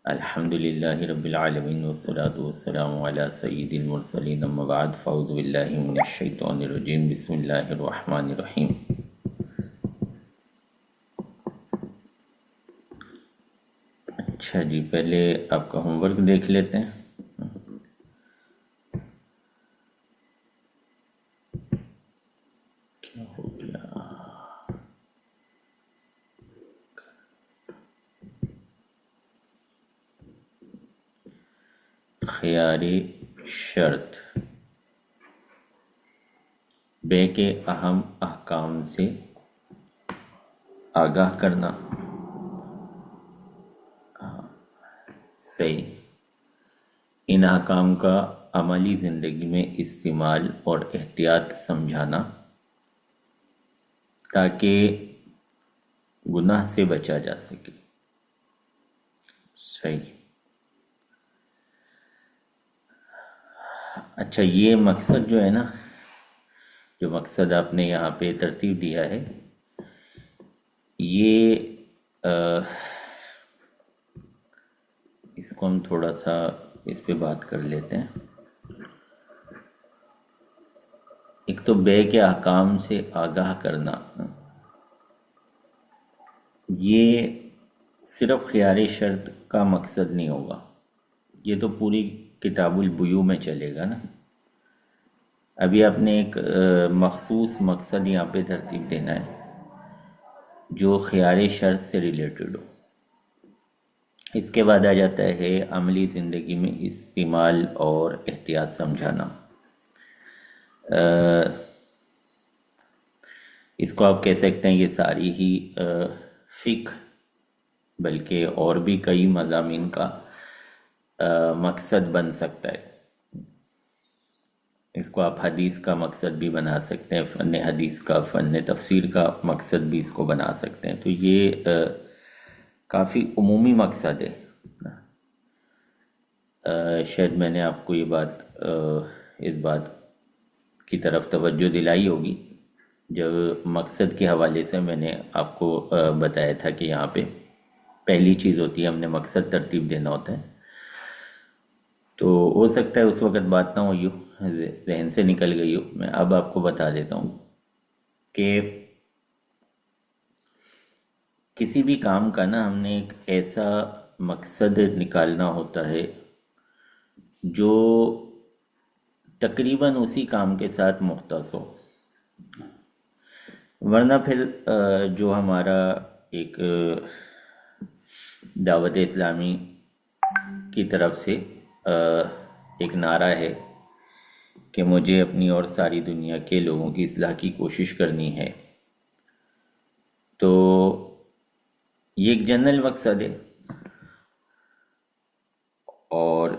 الحمد للہ رب العالمین والصلاة والسلام علی سید المرسلین اما بعد فاعوذ باللہ من الشیطان الرجیم بسم اللہ الرحمن الرحیم۔ اچھا جی، پہلے آپ کا ہوم ورک دیکھ لیتے ہیں۔ کیا ہو گیا؟ خیاری شرط بے کے اہم احکام سے آگاہ کرنا۔ صحیح۔ ان احکام کا عملی زندگی میں استعمال اور احتیاط سمجھانا تاکہ گناہ سے بچا جا سکے۔ صحیح۔ اچھا، یہ مقصد جو ہے نا، جو مقصد آپ نے یہاں پہ ترتیب دیا ہے، یہ اس کو ہم تھوڑا سا اس پہ بات کر لیتے ہیں۔ ایک تو بے کے احکام سے آگاہ کرنا، یہ صرف خیار شرط کا مقصد نہیں ہوگا، یہ تو پوری کتاب البیوع میں چلے گا نا۔ ابھی آپ نے ایک مخصوص مقصد یہاں پہ ترتیب دینا ہے جو خیار شرط سے ریلیٹڈ ہو۔ اس کے بعد آ جاتا ہے عملی زندگی میں استعمال اور احتیاط سمجھانا۔ اس کو آپ کہہ سکتے ہیں یہ ساری ہی فقہ بلکہ اور بھی کئی مضامین کا مقصد بن سکتا ہے۔ اس کو آپ حدیث کا مقصد بھی بنا سکتے ہیں، فن حدیث کا، فن تفسیر کا مقصد بھی اس کو بنا سکتے ہیں۔ تو یہ کافی عمومی مقصد ہے۔ شاید میں نے آپ کو یہ اس بات کی طرف توجہ دلائی ہوگی جب مقصد کے حوالے سے میں نے آپ کو بتایا تھا کہ یہاں پہ پہلی چیز ہوتی ہے ہم نے مقصد ترتیب دینا ہوتا ہے۔ تو ہو سکتا ہے اس وقت بات نہ ہوئی ہو، ذہن سے نکل گئی ہو، میں اب آپ کو بتا دیتا ہوں کہ کسی بھی کام کا نا ہم نے ایک ایسا مقصد نکالنا ہوتا ہے جو تقریباً اسی کام کے ساتھ مختص ہو، ورنہ پھر جو ہمارا ایک دعوت اسلامی کی طرف سے ایک نعرہ ہے کہ مجھے اپنی اور ساری دنیا کے لوگوں کی اصلاح کی کوشش کرنی ہے، تو یہ ایک جنرل مقصد ہے۔ اور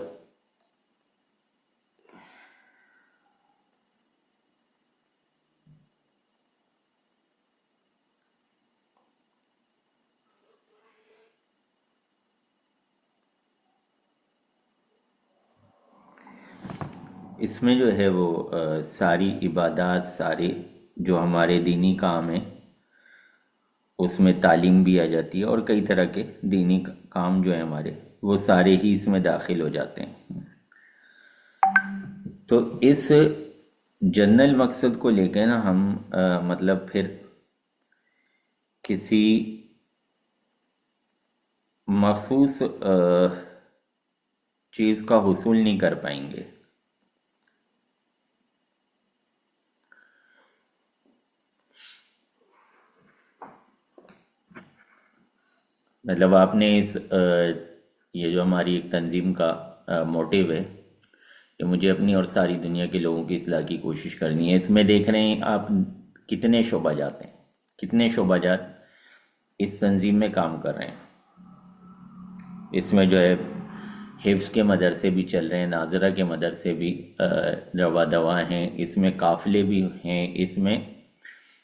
اس میں جو ہے وہ ساری عبادات، سارے جو ہمارے دینی کام ہیں اس میں تعلیم بھی آ جاتی ہے، اور کئی طرح کے دینی کام جو ہیں ہمارے وہ سارے ہی اس میں داخل ہو جاتے ہیں۔ تو اس جنرل مقصد کو لے کے نا ہم مطلب پھر کسی مخصوص چیز کا حصول نہیں کر پائیں گے۔ مطلب آپ نے یہ جو ہماری ایک تنظیم کا موٹیو ہے کہ مجھے اپنی اور ساری دنیا کے لوگوں کی اصلاح کی کوشش کرنی ہے، اس میں دیکھ رہے ہیں آپ کتنے شعبہ جات ہیں، کتنے شعبہ جات اس تنظیم میں کام کر رہے ہیں۔ اس میں جو ہے حفظ کے مدرسے بھی چل رہے ہیں، ناظرہ کے مدرسے بھی روا دوا ہیں، اس میں قافلے بھی ہیں، اس میں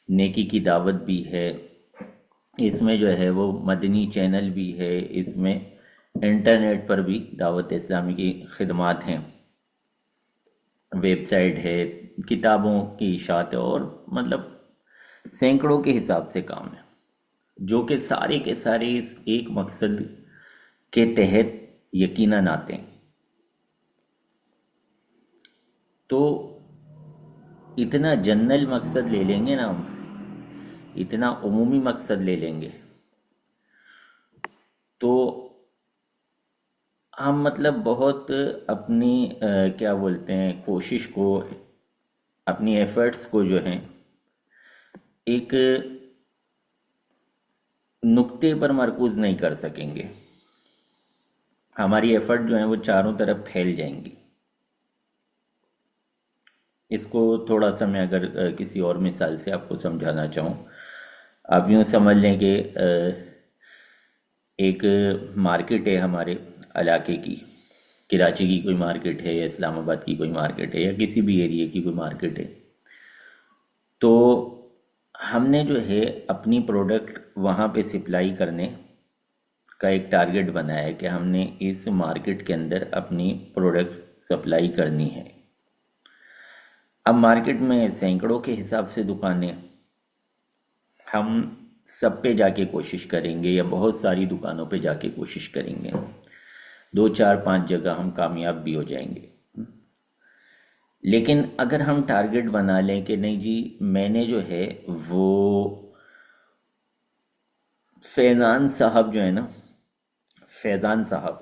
نیکی کی دعوت بھی ہے، اس میں جو ہے وہ مدنی چینل بھی ہے، اس میں انٹرنیٹ پر بھی دعوت اسلامی کی خدمات ہیں، ویب سائٹ ہے، کتابوں کی اشاعت ہے، اور مطلب سینکڑوں کے حساب سے کام ہے جو کہ سارے کے سارے اس ایک مقصد کے تحت یقیناً آتے ہیں. تو اتنا جنرل مقصد لے لیں گے نا ہم، اتنا عمومی مقصد لے لیں گے تو ہم مطلب بہت اپنی کیا بولتے ہیں کوشش کو، اپنی ایفرٹس کو جو ہیں ایک نقطے پر مرکوز نہیں کر سکیں گے. ہماری ایفرٹ جو ہیں وہ چاروں طرف پھیل جائیں گی. اس کو تھوڑا سا میں اگر کسی اور مثال سے آپ کو سمجھانا چاہوں، آپ یوں سمجھ لیں کہ ایک مارکیٹ ہے ہمارے علاقے کی، کراچی کی کوئی مارکیٹ ہے یا اسلام آباد کی کوئی مارکیٹ ہے یا کسی بھی ایریے کی کوئی مارکیٹ ہے. تو ہم نے جو ہے اپنی پروڈکٹ وہاں پہ سپلائی کرنے کا ایک ٹارگٹ بنایا ہے کہ ہم نے اس مارکیٹ کے اندر اپنی پروڈکٹ سپلائی کرنی ہے. اب مارکیٹ میں سینکڑوں کے حساب سے دکانیں، ہم سب پہ جا کے کوشش کریں گے یا بہت ساری دکانوں پہ جا کے کوشش کریں گے، 2 4 5 جگہ ہم کامیاب بھی ہو جائیں گے. لیکن اگر ہم ٹارگٹ بنا لیں کہ نہیں جی میں نے جو ہے وہ فیضان صاحب جو ہے نا، فیضان صاحب،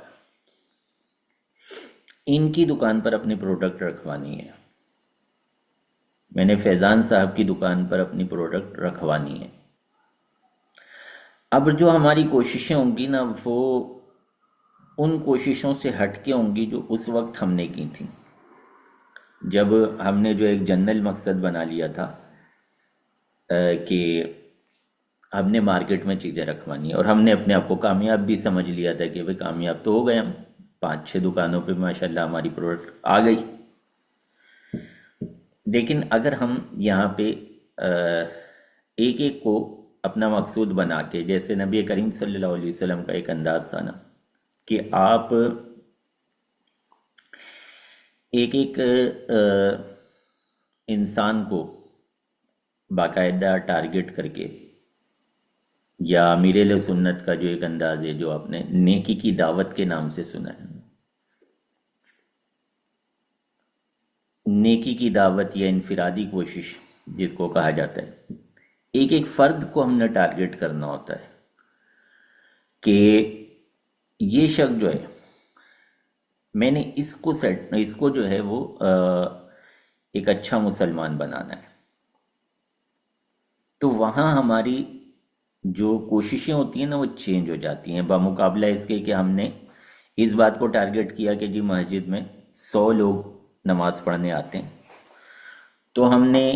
ان کی دکان پر اپنی پروڈکٹ رکھوانی ہے، میں نے فیضان صاحب کی دکان پر اپنی پروڈکٹ رکھوانی ہے. اب جو ہماری کوششیں ہوں گی نا وہ ان کوششوں سے ہٹ کے ہوں گی جو اس وقت ہم نے کی تھیں، جب ہم نے جو ایک جنرل مقصد بنا لیا تھا کہ ہم نے مارکیٹ میں چیزیں رکھوانی ہیں، اور ہم نے اپنے آپ کو کامیاب بھی سمجھ لیا تھا کہ بھئی کامیاب تو ہو گئے ہم، 5 6 دکانوں پہ ماشاءاللہ ہماری پروڈکٹ آ گئی. لیکن اگر ہم یہاں پہ ایک ایک کو اپنا مقصود بنا کے، جیسے نبی کریم صلی اللہ علیہ وسلم کا ایک انداز تھا نا کہ آپ ایک ایک انسان کو باقاعدہ ٹارگٹ کر کے، یا امیر اہل سنت کا جو ایک انداز ہے جو آپ نے نیکی کی دعوت کے نام سے سنا ہے، نیکی کی دعوت یا انفرادی کوشش جس کو کہا جاتا ہے، ایک ایک فرد کو ہم نے ٹارگٹ کرنا ہوتا ہے کہ یہ شخص جو ہے میں نے اس کو جو ہے وہ ایک اچھا مسلمان بنانا ہے. تو وہاں ہماری جو کوششیں ہوتی ہیں نا وہ چینج ہو جاتی ہیں، بمقابلہ اس کے کہ ہم نے اس بات کو ٹارگٹ کیا کہ جی مسجد میں 100 لوگ نماز پڑھنے آتے ہیں، تو ہم نے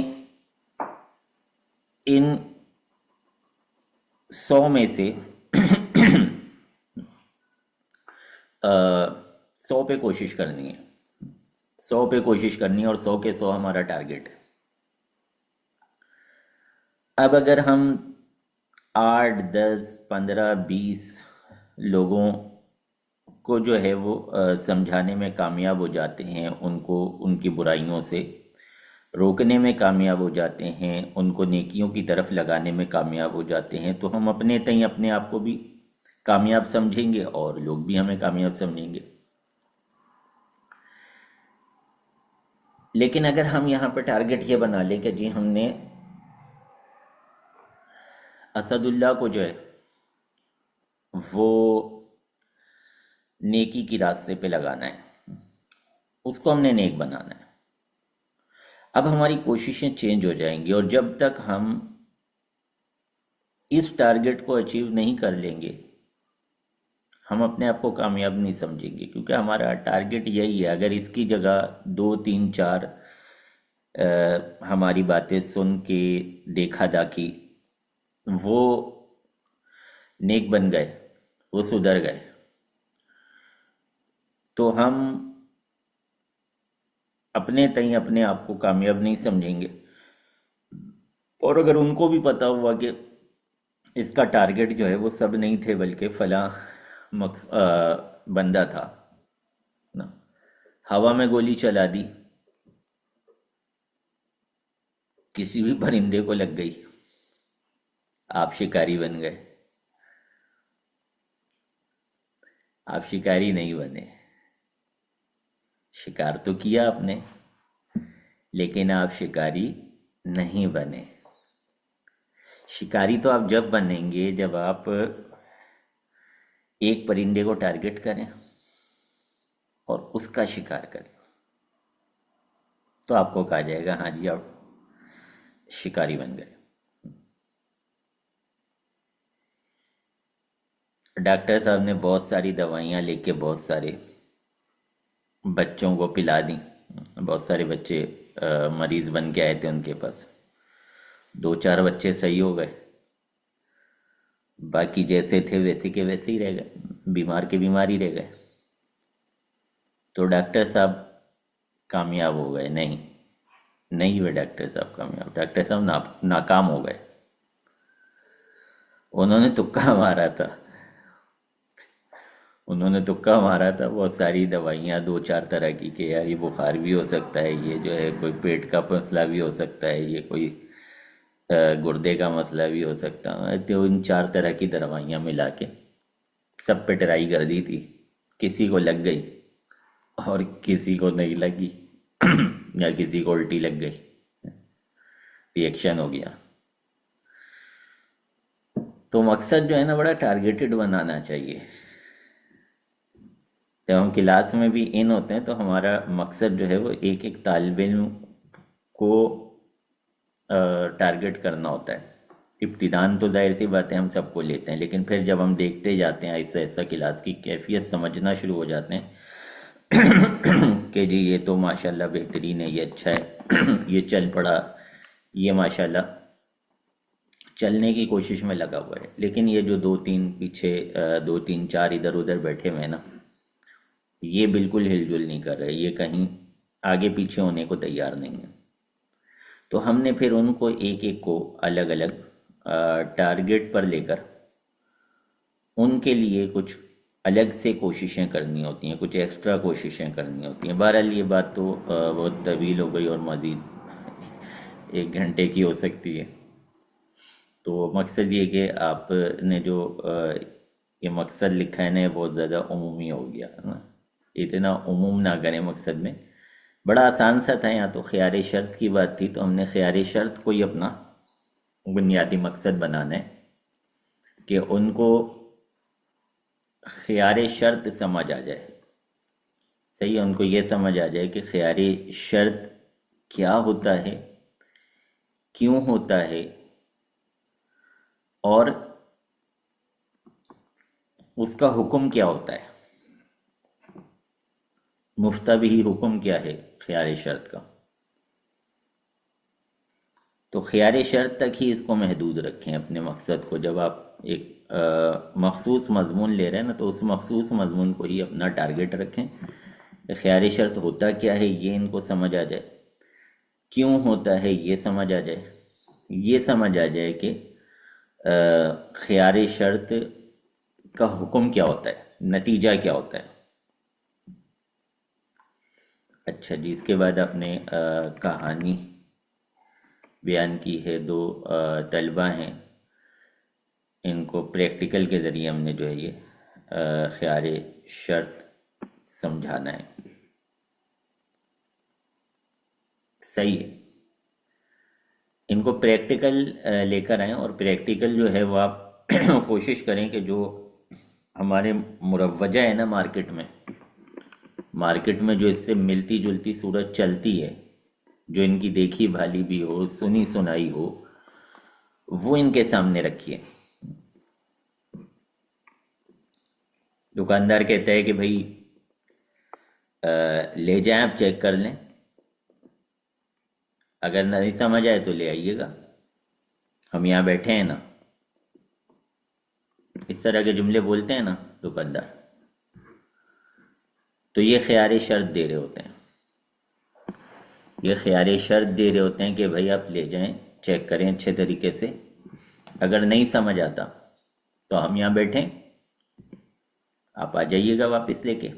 ان 100 میں سے 100 پہ کوشش کرنی ہے، 100 پہ کوشش کرنی ہے اور 100 کے 100 ہمارا ٹارگٹ ہے. اب اگر ہم 8 10 15 20 لوگوں کو جو ہے وہ سمجھانے میں کامیاب ہو جاتے ہیں، ان کو ان کی برائیوں سے روکنے میں کامیاب ہو جاتے ہیں، ان کو نیکیوں کی طرف لگانے میں کامیاب ہو جاتے ہیں، تو ہم اپنے تئیں اپنے آپ کو بھی کامیاب سمجھیں گے اور لوگ بھی ہمیں کامیاب سمجھیں گے. لیکن اگر ہم یہاں پہ ٹارگٹ یہ بنا لیں کہ جی ہم نے اسد اللہ کو جو ہے وہ نیکی کی راستے پہ لگانا ہے، اس کو ہم نے نیک بنانا ہے، اب ہماری کوششیں چینج ہو جائیں گی. اور جب تک ہم اس ٹارگٹ کو اچیو نہیں کر لیں گے ہم اپنے آپ کو کامیاب نہیں سمجھیں گے، کیونکہ ہمارا ٹارگٹ یہی ہے. اگر اس کی جگہ 2 3 4 ہماری باتیں سن کے دیکھا داکھی وہ نیک بن گئے، وہ سدھر گئے، تو ہم اپنے تئیں اپنے آپ کو کامیاب نہیں سمجھیں گے. اور اگر ان کو بھی پتا ہوا کہ اس کا ٹارگٹ جو ہے وہ سب نہیں تھے بلکہ فلاں بندہ تھا نا، ہوا میں گولی چلا دی، کسی بھی پرندے کو لگ گئی، آپ شکاری بن گئے، آپ شکاری نہیں بنے. شکار تو کیا آپ نے لیکن آپ شکاری نہیں بنے. شکاری تو آپ جب بنیں گے جب آپ ایک پرندے کو ٹارگٹ کریں اور اس کا شکار کریں، تو آپ کو کہا جائے گا ہاں جی آپ شکاری بن گئے. ڈاکٹر صاحب نے بہت ساری دوائیاں لے کے بہت سارے بچوں کو پلا دیں. بہت سارے بچے مریض بن کے آئے تھے ان کے پاس. دو چار بچے صحیح ہو گئے، باقی جیسے تھے ویسے کے ویسے ہی رہ گئے، بیمار کے بیمار ہی رہ گئے. تو ڈاکٹر صاحب کامیاب ہو گئے؟ نہیں، نہیں ہوئے ڈاکٹر صاحب کامیاب. ڈاکٹر صاحب ناکام ہو گئے. انہوں نے تکا مارا تھا. انہوں نے تکا مارا تھا. بہت ساری دوائیاں دو چار طرح کی کہ یار یہ بخار بھی ہو سکتا ہے، یہ جو ہے کوئی پیٹ کا مسئلہ بھی ہو سکتا ہے، یہ کوئی گردے کا مسئلہ بھی ہو سکتا ہے. تو ان چار طرح کی دوائیاں ملا کے سب پہ ٹرائی کر دی تھی. کسی کو لگ گئی اور کسی کو نہیں لگی یا کسی کو الٹی لگ گئی، ری ایکشن ہو گیا. تو مقصد جو ہے نا بڑا ٹارگیٹڈ بنانا چاہیے. جب ہم کلاس میں بھی ان ہوتے ہیں تو ہمارا مقصد جو ہے وہ ایک ایک طالب علم کو ٹارگٹ کرنا ہوتا ہے. ابتدان تو ظاہر سی بات ہے ہم سب کو لیتے ہیں، لیکن پھر جب ہم دیکھتے جاتے ہیں ایسا ایسا کلاس کی کیفیت سمجھنا شروع ہو جاتے ہیں کہ جی یہ تو ماشاءاللہ بہترین ہے، یہ اچھا ہے، یہ چل پڑا، یہ ماشاءاللہ چلنے کی کوشش میں لگا ہوا ہے. لیکن یہ جو دو تین پیچھے دو تین چار ادھر ادھر بیٹھے ہوئے ہیں نا، یہ بالکل ہل جل نہیں کر رہے، یہ کہیں آگے پیچھے ہونے کو تیار نہیں ہے. تو ہم نے پھر ان کو ایک ایک کو الگ الگ ٹارگٹ پر لے کر ان کے لیے کچھ الگ سے کوششیں کرنی ہوتی ہیں، کچھ ایکسٹرا کوششیں کرنی ہوتی ہیں. بہرحال یہ بات تو بہت طویل ہو گئی اور مزید ایک گھنٹے کی ہو سکتی ہے. تو مقصد یہ کہ آپ نے جو یہ مقصد لکھا ہے نا، یہ بہت زیادہ عمومی ہو گیا ہے نا. اتنا عموم نہ کریں مقصد میں. بڑا آسان سا تھا. یہاں تو خیار شرط کی بات تھی تو ہم نے خیار شرط کو ہی اپنا بنیادی مقصد بنانا ہے کہ ان کو خیار شرط سمجھ آ جائے. صحیح ہے، ان کو یہ سمجھ آ جائے کہ خیار شرط کیا ہوتا ہے، کیوں ہوتا ہے، اور اس کا حکم کیا ہوتا ہے. مفتبی حکم کیا ہے خیار شرط کا. تو خیار شرط تک ہی اس کو محدود رکھیں اپنے مقصد کو. جب آپ ایک مخصوص مضمون لے رہے ہیں نا تو اس مخصوص مضمون کو ہی اپنا ٹارگٹ رکھیں. خیار شرط ہوتا کیا ہے یہ ان کو سمجھ آ جائے، کیوں ہوتا ہے یہ سمجھ آ جائے، یہ سمجھ آ جائے کہ خیار شرط کا حکم کیا ہوتا ہے، نتیجہ کیا ہوتا ہے. اچھا جی، اس کے بعد آپ نے کہانی بیان کی ہے. دو طلبہ ہیں، ان کو پریکٹیکل کے ذریعے ہم نے جو ہے یہ خیار شرط سمجھانا ہے. صحیح ہے، ان کو پریکٹیکل لے کر آئیں. اور پریکٹیکل جو ہے وہ آپ کوشش کریں کہ جو ہمارے مروجہ ہے نا مارکیٹ میں جو اس سے ملتی جلتی صورت چلتی ہے، جو ان کی دیکھی بھالی بھی ہو، سنی سنائی ہو، وہ ان کے سامنے رکھیے. دکاندار کہتا ہے کہ بھائی لے جائیں، آپ چیک کر لیں، اگر نہیں سمجھ آئے تو لے آئیے گا، ہم یہاں بیٹھے ہیں نا. اس طرح کے جملے بولتے ہیں نا دکاندار. تو یہ خیار شرط دے رہے ہوتے ہیں، یہ خیار شرط دے رہے ہوتے ہیں کہ بھائی آپ لے جائیں، چیک کریں اچھے طریقے سے، اگر نہیں سمجھ آتا تو ہم یہاں بیٹھیں، آپ آ جائیے گا واپس لے کے.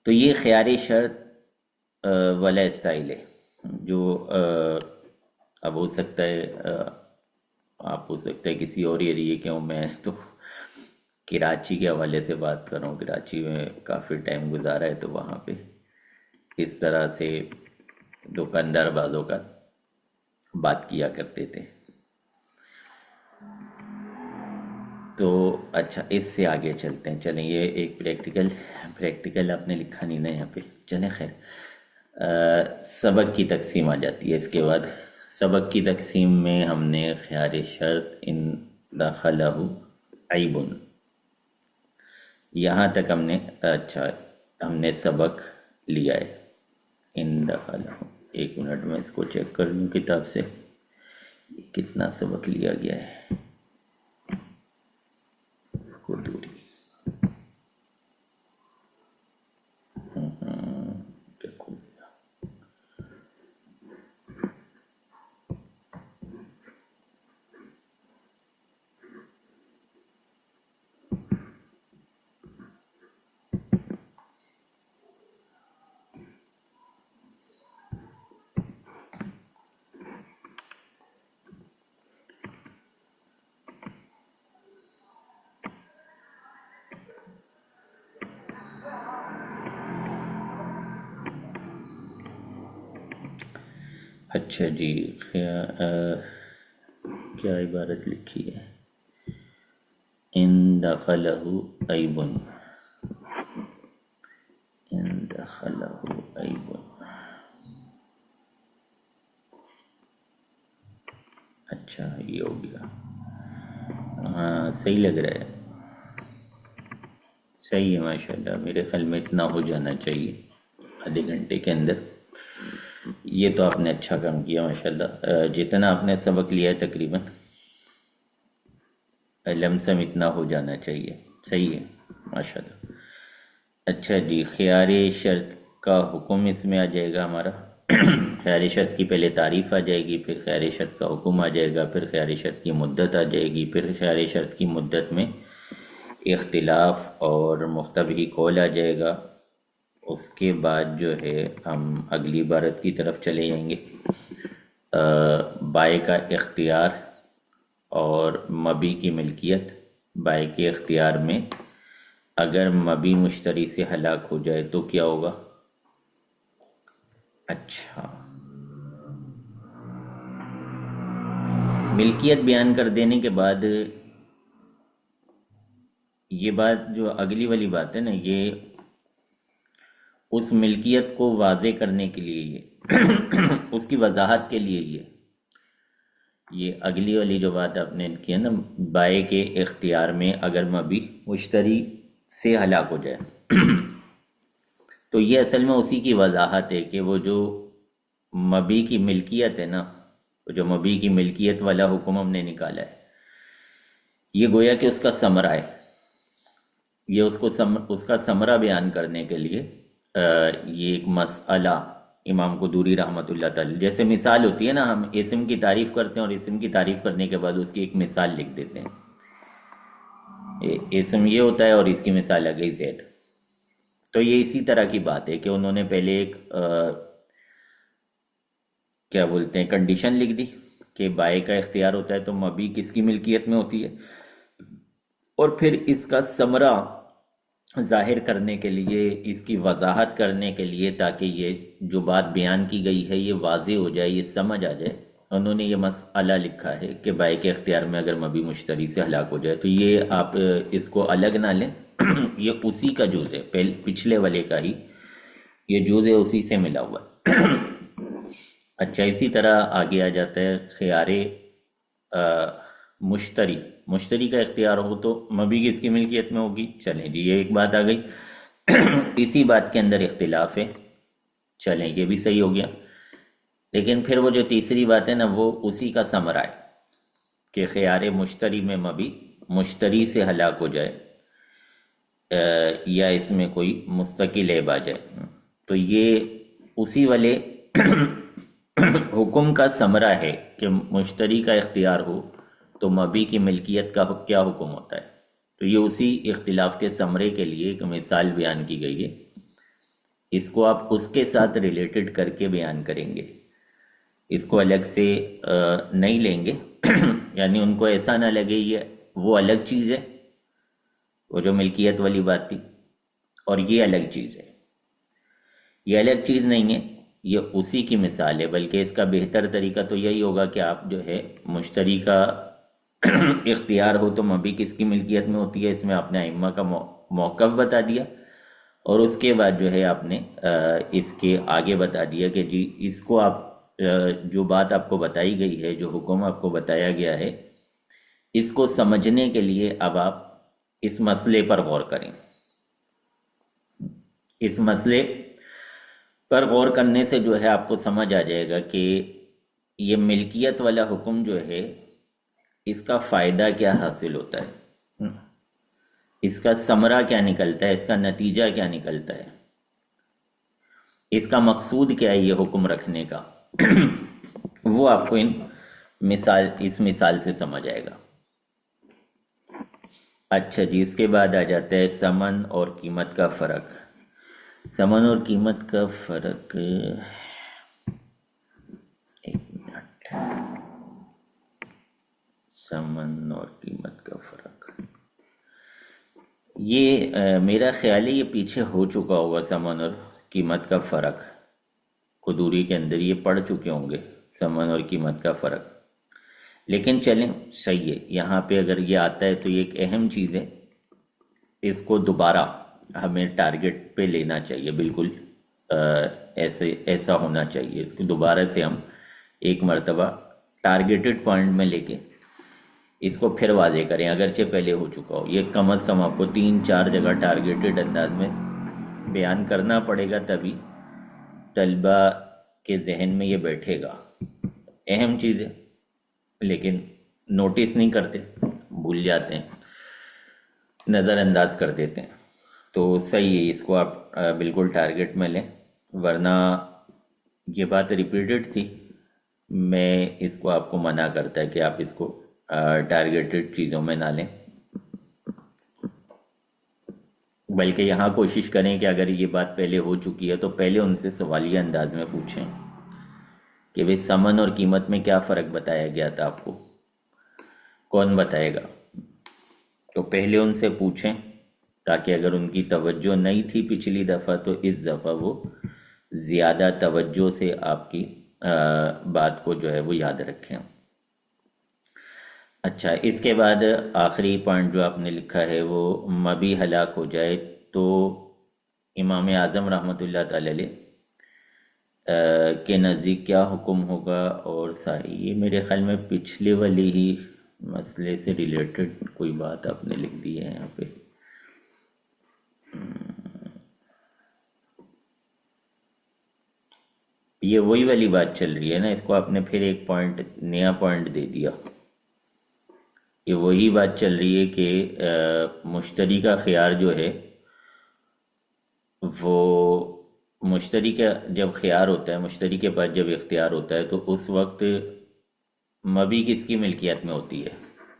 تو یہ خیار شرط والا اسٹائل ہے جو اب ہو سکتا ہے آپ ہو سکتا ہے کسی اور ایریے کے ہوں، میں تو کراچی کے حوالے سے بات کر رہا ہوں، کراچی میں کافی ٹائم گزارا ہے، تو وہاں پہ اس طرح سے دکاندار بازوں کا بات کیا کرتے تھے. تو اچھا، اس سے آگے چلتے ہیں. چلیں، یہ ایک پریکٹیکل آپ نے لکھا نہیں نا یہاں پہ. چلیں خیر، سبق کی تقسیم آ جاتی ہے اس کے بعد. سبق کی تقسیم میں ہم نے خیار شرط ان دخلہ عیبن، یہاں تک ہم نے ہم نے سبق لیا ہے. ان دخلہ، ایک منٹ میں اس کو چیک کر لوں کتاب سے کتنا سبق لیا گیا ہے. قدوری اچھا جی، کیا عبارت لکھی ہے؟ ان دخلہ عیب، ان دخلہ عیب. اچھا یہ ہو گیا. ہاں صحیح لگ رہا ہے، صحیح ہے ماشاء اللہ. میرے خیال میں اتنا ہو جانا چاہیے آدھے گھنٹے کے اندر. یہ تو آپ نے اچھا کام کیا ماشاء اللہ. جتنا آپ نے سبق لیا ہے تقریباً لمسم اتنا ہو جانا چاہیے. صحیح ہے ماشاء اللہ. اچھا جی، خیار شرط کا حکم اس میں آ جائے گا ہمارا. خیار شرط کی پہلے تعریف آ جائے گی، پھر خیار شرط کا حکم آ جائے گا، پھر خیار شرط کی مدت آ جائے گی، پھر خیار شرط کی مدت میں اختلاف اور مفتبی قول آ جائے گا. اس کے بعد جو ہے ہم اگلی عبارت کی طرف چلے جائیں گے. بائع کا اختیار اور مبی کی ملکیت. بائع کے اختیار میں اگر مبی مشتری سے ہلاک ہو جائے تو کیا ہوگا؟ اچھا، ملکیت بیان کر دینے کے بعد یہ بات جو اگلی والی بات ہے نا، یہ اس ملکیت کو واضح کرنے کے لیے، یہ اس کی وضاحت کے لیے یہ اگلی والی جو بات آپ نے کی ہے نا، بائع کے اختیار میں اگر مبی مشتری سے ہلاک ہو جائے، تو یہ اصل میں اسی کی وضاحت ہے کہ وہ جو مبی کی ملکیت ہے نا، جو مبی کی ملکیت والا حکم ہم نے نکالا ہے، یہ گویا کہ اس کا ثمرہ ہے. یہ اس کا ثمرہ بیان کرنے کے لیے یہ ایک مسئلہ امام قدوری رحمۃ اللہ تعالی، جیسے مثال ہوتی ہے نا، ہم اسم کی تعریف کرتے ہیں اور اسم کی تعریف کرنے کے بعد اس کی ایک مثال لکھ دیتے ہیں. اسم یہ ہوتا ہے اور اس کی مثال آ گئی زید. تو یہ اسی طرح کی بات ہے کہ انہوں نے پہلے ایک کیا بولتے ہیں کنڈیشن لکھ دی کہ بائع کا اختیار ہوتا ہے تو مبی کس کی ملکیت میں ہوتی ہے، اور پھر اس کا ثمرہ ظاہر کرنے کے لیے، اس کی وضاحت کرنے کے لیے، تاکہ یہ جو بات بیان کی گئی ہے یہ واضح ہو جائے، یہ سمجھ آ جائے، انہوں نے یہ مسئلہ لکھا ہے کہ بائع کے اختیار میں اگر مبی مشتری سے ہلاک ہو جائے. تو یہ آپ اس کو الگ نہ لیں، یہ اسی کا جز ہے، پچھلے والے کا ہی یہ جز ہے، اسی سے ملا ہوا ہے. اچھا، اسی طرح آگے آ جاتا ہے خیار مشتری کا اختیار ہو تو مبی کس کی ملکیت میں ہوگی. چلیں جی، یہ ایک بات آ گئی. اسی بات کے اندر اختلاف ہے، چلیں یہ بھی صحیح ہو گیا. لیکن پھر وہ جو تیسری بات ہے نا، وہ اسی کا ثمرہ ہے کہ خیار مشتری میں مبی مشتری سے ہلاک ہو جائے یا اس میں کوئی مستقل عیب آ جائے، تو یہ اسی والے حکم کا ثمرہ ہے کہ مشتری کا اختیار ہو تو مبی کی ملکیت کا کیا حکم ہوتا ہے. تو یہ اسی اختلاف کے ثمرے کے لیے ایک مثال بیان کی گئی ہے. اس کو آپ اس کے ساتھ ریلیٹڈ کر کے بیان کریں گے، اس کو الگ سے نہیں لیں گے. یعنی ان کو ایسا نہ لگے یہ وہ الگ چیز ہے وہ جو ملکیت والی بات تھی، اور یہ الگ چیز ہے، یہ الگ چیز نہیں ہے، یہ اسی کی مثال ہے، بلکہ اس کا بہتر طریقہ تو یہی ہوگا کہ آپ جو ہے مشتری کا اختیار ہو تو مبی کس کی ملکیت میں ہوتی ہے، اس میں آپ نے ائمہ کا موقف بتا دیا، اور اس کے بعد جو ہے آپ نے اس کے آگے بتا دیا کہ جی اس کو آپ جو بات آپ کو بتائی گئی ہے، جو حکم آپ کو بتایا گیا ہے، اس کو سمجھنے کے لیے اب آپ اس مسئلے پر غور کریں۔ اس مسئلے پر غور کرنے سے جو ہے آپ کو سمجھ آ جائے گا کہ یہ ملکیت والا حکم جو ہے اس کا فائدہ کیا حاصل ہوتا ہے، اس کا ثمرہ کیا نکلتا ہے، اس کا نتیجہ کیا نکلتا ہے، اس کا مقصود کیا ہے یہ حکم رکھنے کا، وہ آپ کو اس مثال سے سمجھ آئے گا۔ اچھا جی، اس کے بعد آ جاتا ہے ثمن اور قیمت کا فرق۔ ثمن اور قیمت کا فرق، ایک منٹ، ثمن اور قیمت کا فرق، یہ میرا خیال ہے یہ پیچھے ہو چکا ہوگا، ثمن اور قیمت کا فرق قدوری کے اندر یہ پڑھ چکے ہوں گے، ثمن اور قیمت کا فرق، لیکن چلیں صحیح ہے، یہاں پہ اگر یہ آتا ہے تو یہ ایک اہم چیز ہے، اس کو دوبارہ ہمیں ٹارگٹ پہ لینا چاہیے، بالکل ایسا ہونا چاہیے، اس کو دوبارہ سے ہم ایک مرتبہ ٹارگیٹڈ پوائنٹ میں لے کے اس کو پھر واضح کریں، اگرچہ پہلے ہو چکا ہو، یہ کم از کم آپ کو 3-4 جگہ ٹارگیٹڈ انداز میں بیان کرنا پڑے گا، تبھی طلبہ کے ذہن میں یہ بیٹھے گا۔ اہم چیز ہے لیکن نوٹس نہیں کرتے، بھول جاتے ہیں، نظر انداز کر دیتے ہیں، تو صحیح ہے، اس کو آپ بالکل ٹارگٹ میں لیں، ورنہ یہ بات ریپیٹڈ تھی، میں اس کو آپ کو منع کرتا ہے کہ آپ اس کو ٹارگیٹڈ چیزوں میں نہ لیں، بلکہ یہاں کوشش کریں کہ اگر یہ بات پہلے ہو چکی ہے تو پہلے ان سے سوالیہ انداز میں پوچھیں کہ بھئی ثمن اور قیمت میں کیا فرق بتایا گیا تھا آپ کو، کون بتائے گا، تو پہلے ان سے پوچھیں، تاکہ اگر ان کی توجہ نہیں تھی پچھلی دفعہ تو اس دفعہ وہ زیادہ توجہ سے آپ کی بات کو جو ہے وہ یاد رکھیں۔ اچھا، اس کے بعد آخری پوائنٹ جو آپ نے لکھا ہے وہ مبی ہلاک ہو جائے تو امام اعظم رحمۃ اللہ تعالی علیہ کے نزدیک کیا حکم ہوگا، اور یہ میرے خیال میں پچھلے والی ہی مسئلے سے ریلیٹڈ کوئی بات آپ نے لکھ دی ہے یہاں پہ، یہ وہی والی بات چل رہی ہے نا، اس کو آپ نے پھر ایک پوائنٹ نیا پوائنٹ دے دیا، یہ وہی بات چل رہی ہے کہ مشتری کا خیار جو ہے وہ مشتری کا جب خیار ہوتا ہے، مشتری کے پاس جب اختیار ہوتا ہے تو اس وقت مبی کس کی ملکیت میں ہوتی ہے،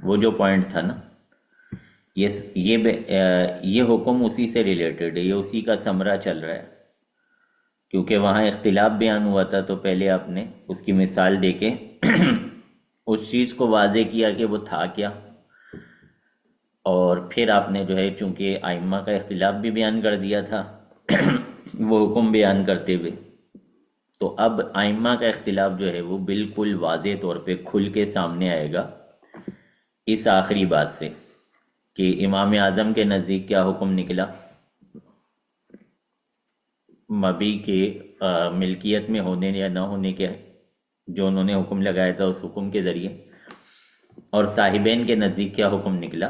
وہ جو پوائنٹ تھا نا، یہ حکم اسی سے ریلیٹڈ ہے، یہ اسی کا ثمرہ چل رہا ہے، کیونکہ وہاں اختلاف بیان ہوا تھا تو پہلے آپ نے اس کی مثال دے کے اس چیز کو واضح کیا کہ وہ تھا کیا، اور پھر آپ نے جو ہے چونکہ ائمہ کا اختلاف بھی بیان کر دیا تھا وہ حکم بیان کرتے ہوئے، تو اب ائمہ کا اختلاف جو ہے وہ بالکل واضح طور پہ کھل کے سامنے آئے گا اس آخری بات سے، کہ امام اعظم کے نزدیک کیا حکم نکلا مبی کے ملکیت میں ہونے یا نہ ہونے کے، جو انہوں نے حکم لگایا تھا اس حکم کے ذریعے، اور صاحبین کے نزدیک کیا حکم نکلا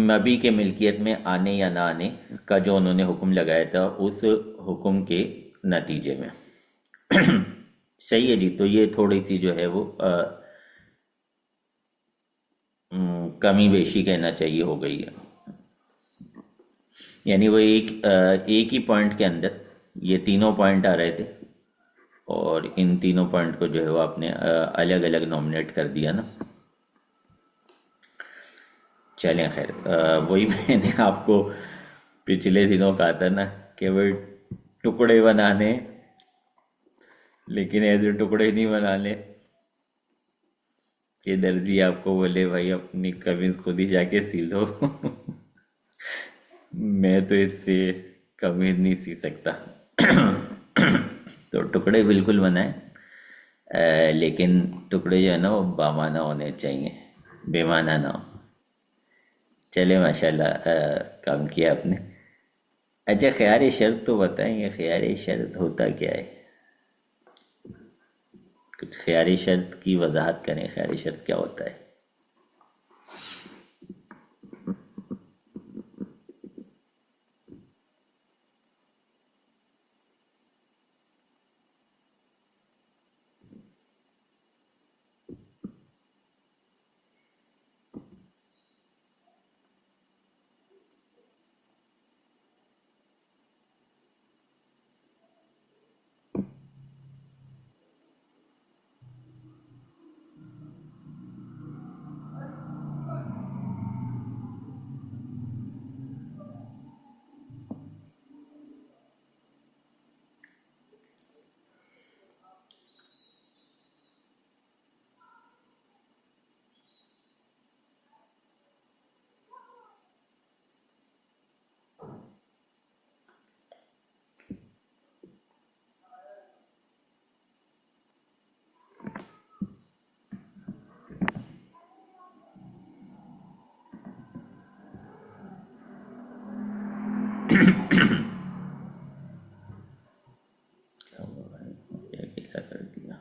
مبی کے ملکیت میں آنے یا نہ آنے کا، جو انہوں نے حکم لگایا تھا اس حکم کے نتیجے میں۔ صحیح ہے جی، تو یہ تھوڑی سی جو ہے وہ کمی بیشی کہنا چاہیے ہو گئی ہے، یعنی وہ ایک ہی پوائنٹ کے اندر یہ تینوں پوائنٹ آ رہے تھے، اور ان تینوں پوائنٹ کو جو ہے وہ آپ نے الگ الگ نومنیٹ کر دیا نا۔ چلیں خیر، وہی میں نے آپ کو پچھلے دنوں کہا تھا نا کہ وہ ٹکڑے بنانے، لیکن ایسے ٹکڑے نہیں بنانے، کہ درزی آپ کو بولے بھائی اپنی قمیض خود ہی جا کے سی لو میں تو اس سے قمیض نہیں سی سکتا تو ٹکڑے بالکل بنائیں، لیکن ٹکڑے جو ہے نا وہ بامانہ ہونے چاہیے، بے معنی نہ ہو۔ چلے ماشاءاللہ، کام کیا آپ نے۔ اچھا خیار شرط تو بتائیں، یہ خیار شرط ہوتا کیا ہے؟ کچھ خیار شرط کی وضاحت کریں، خیار شرط کیا ہوتا ہے؟ کیا ہوا بھائی؟ کیا کیا کر دیا؟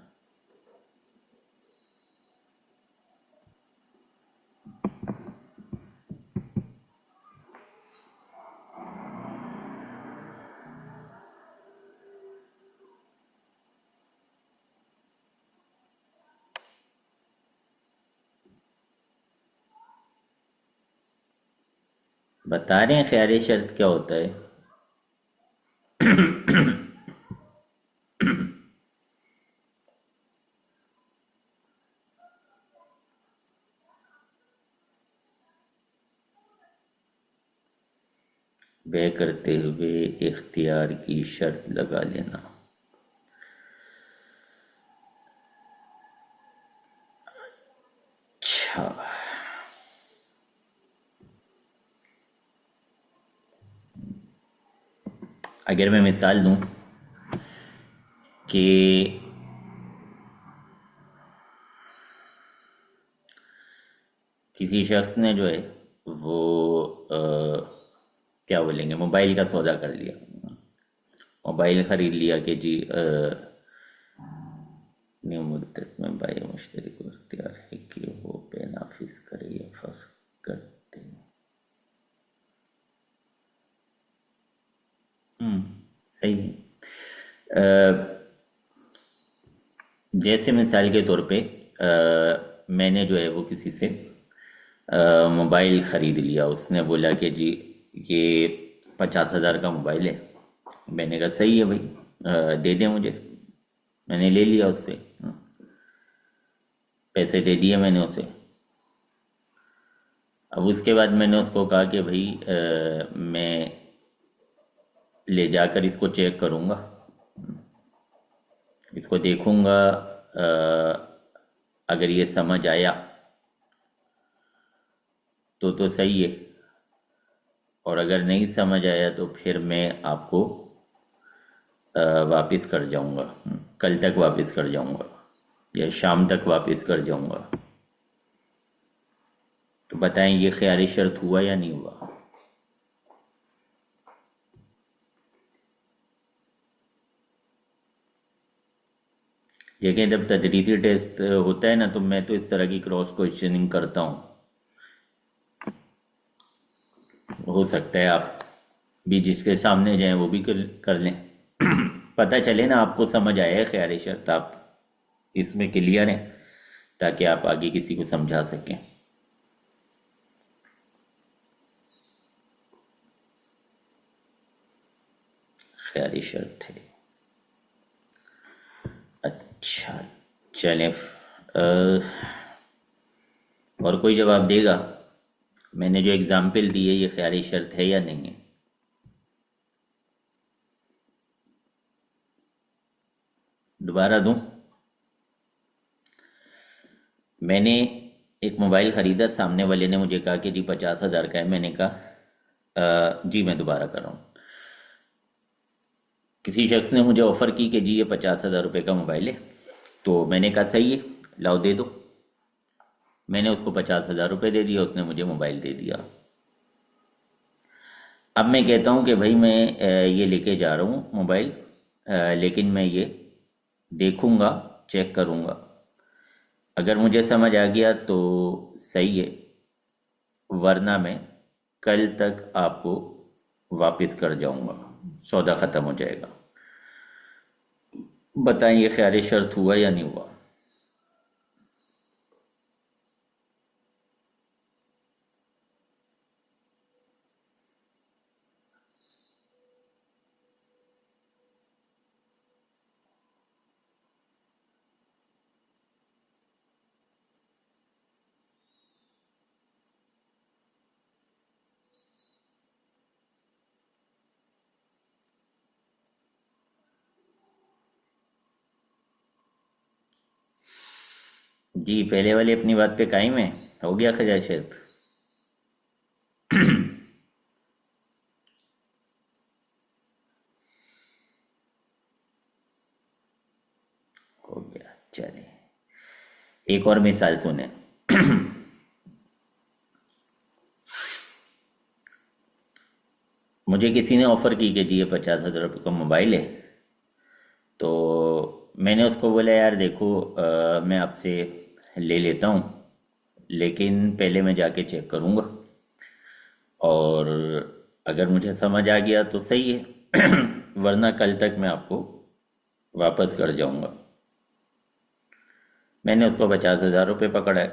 بتا رہے ہیں خیار شرط کیا ہوتا ہے؟ بے کرتے ہوئے اختیار کی شرط لگا لینا۔ اچھا، اگر میں مثال دوں کہ کسی شخص نے جو ہے وہ کیا بولیں گے، موبائل کا سودا کر لیا، موبائل خرید لیا کہ جی نیو مدت میں بائی مشتری کو اختیار ہے کہ وہ پے نافذ کرے یا فسخ کر دے۔ صحیح ہے۔ جیسے مثال کے طور پہ میں نے جو ہے وہ کسی سے موبائل خرید لیا، اس نے بولا کہ جی یہ 50,000 کا موبائل ہے، میں نے کہا صحیح ہے بھائی، دے دیں مجھے، میں نے لے لیا اس سے، پیسے دے دیے میں نے اسے۔ اب اس کے بعد میں نے اس کو کہا کہ بھائی میں لے جا کر اس کو چیک کروں گا، اس کو دیکھوں گا، اگر یہ سمجھ آیا تو صحیح ہے، اور اگر نہیں سمجھ آیا تو پھر میں آپ کو واپس کر جاؤں گا، کل تک واپس کر جاؤں گا یا شام تک واپس کر جاؤں گا۔ تو بتائیں یہ خیال شرط ہوا یا نہیں ہوا؟ لیکن جب تدریسی ٹیسٹ ہوتا ہے نا تو میں تو اس طرح کی کراس کوشچننگ کرتا ہوں، ہو سکتا ہے آپ بھی جس کے سامنے جائیں وہ بھی کر لیں، پتہ چلے نا آپ کو سمجھ آیا ہے خیال شرط، آپ اس میں کلیئر ہیں تاکہ آپ آگے کسی کو سمجھا سکیں۔ خیال شرط ہے۔ اچھا چلیں، اور کوئی جواب دے گا؟ میں نے جو اگزامپل دی ہے یہ خیال شرط ہے یا نہیں ہے؟ دوبارہ دوں؟ میں نے ایک موبائل خریدا، سامنے والے نے مجھے کہا کہ جی 50,000 کا ہے۔ میں نے کہا جی میں دوبارہ کر رہا ہوں۔ کسی شخص نے مجھے آفر کی کہ جی یہ 50,000 روپے کا موبائل ہے، تو میں نے کہا صحیح ہے، لاؤ دے دو۔ میں نے اس کو 50,000 روپے دے دیا، اس نے مجھے موبائل دے دیا۔ اب میں کہتا ہوں کہ بھائی میں یہ لے کے جا رہا ہوں موبائل، لیکن میں یہ دیکھوں گا، چیک کروں گا، اگر مجھے سمجھ آ گیا تو صحیح ہے، ورنہ میں کل تک آپ کو واپس کر جاؤں گا، سودا ختم ہو جائے گا۔ بتائیں یہ خیال شرط ہوا یا نہیں ہوا؟ جی پہلے والے اپنی بات پہ قائم ہے، ہو گیا خیال شرط؟ ہو گیا، چلیں ایک اور مثال سنیں۔ مجھے کسی نے آفر کی کہ جی یہ 50,000 روپے کا موبائل ہے، تو میں نے اس کو بولا یار دیکھو میں آپ سے لے لیتا ہوں، لیکن پہلے میں جا کے چیک کروں گا، اور اگر مجھے سمجھ آ گیا تو صحیح ہے، ورنہ کل تک میں آپ کو واپس کر جاؤں گا۔ میں نے اس کو 50,000 روپے پکڑائے،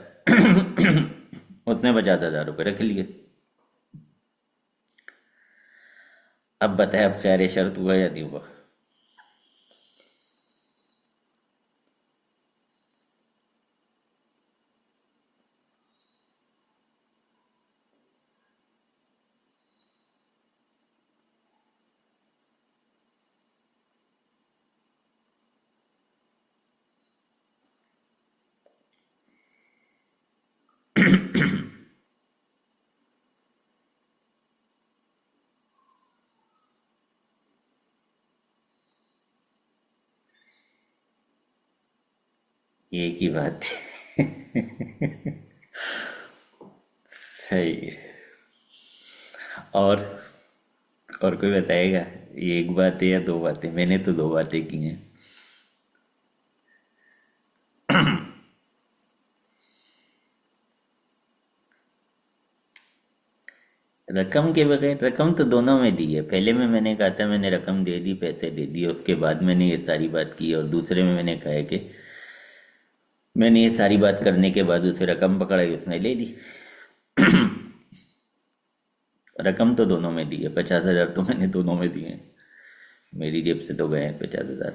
اس نے 50,000 روپے رکھ لیے۔ اب بتائیں اب خیر شرط ہوا یا نہیں ہوا؟ یہ ایک ہی بات تھی۔ صحیح ہے۔ اور اور کوئی بتائے گا یہ ایک بات ہے یا دو باتیں؟ میں نے تو دو باتیں کی ہیں۔ رقم کے بغیر، رقم تو دونوں میں دی ہے، پہلے میں نے کہا تھا میں نے رقم دے دی، پیسے دے دیے، اس کے بعد میں نے یہ ساری بات کی، اور دوسرے میں نے کہا ہے کہ میں نے یہ ساری بات کرنے کے بعد اسے رقم پکڑائی، اس نے لے لی۔ رقم تو دونوں میں دی ہے، 50,000 تو میں نے دونوں میں دیے ہیں، میری جیب سے تو گئے ہیں 50,000۔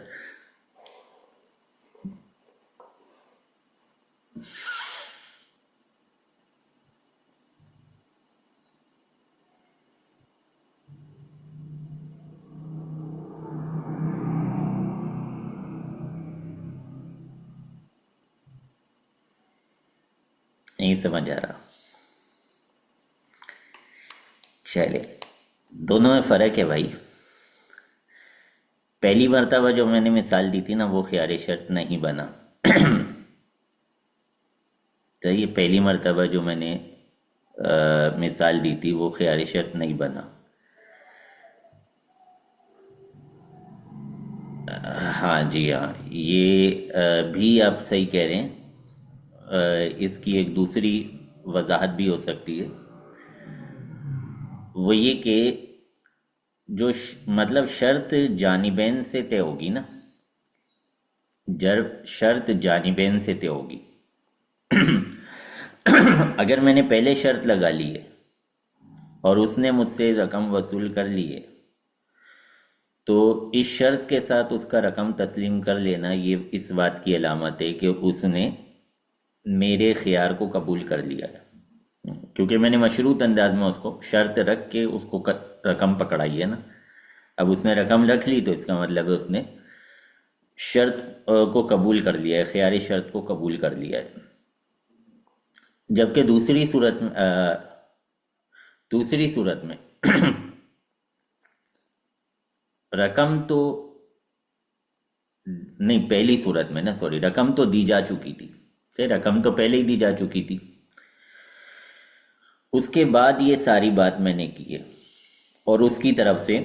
نہیں سمجھ آ رہا؟ چلے دونوں میں فرق ہے بھائی۔ پہلی مرتبہ جو میں نے مثال دی تھی نا وہ خیار شرط نہیں بنا، تو یہ پہلی مرتبہ جو میں نے مثال دی تھی وہ خیار شرط نہیں بنا۔ ہاں جی ہاں، یہ بھی آپ صحیح کہہ رہے ہیں، اس کی ایک دوسری وضاحت بھی ہو سکتی ہے، وہ یہ کہ جو مطلب شرط جانبین سے طے ہوگی نا، شرط جانبین سے طے ہوگی۔ اگر میں نے پہلے شرط لگا لی ہے اور اس نے مجھ سے رقم وصول کر لی ہے، تو اس شرط کے ساتھ اس کا رقم تسلیم کر لینا یہ اس بات کی علامت ہے کہ اس نے میرے خیار کو قبول کر لیا ہے، کیونکہ میں نے مشروط انداز میں اس کو شرط رکھ کے اس کو رقم پکڑائی ہے نا۔ اب اس نے رقم رکھ لی تو اس کا مطلب ہے اس نے شرط کو قبول کر لیا ہے، خیاری شرط کو قبول کر لیا ہے۔ جبکہ دوسری صورت میں رقم تو نہیں، پہلی صورت میں نا، سوری، رقم تو دی جا چکی تھی، رقم تو پہلے ہی دی جا چکی تھی، اس کے بعد یہ ساری بات میں نے کی ہے، اور اس کی طرف سے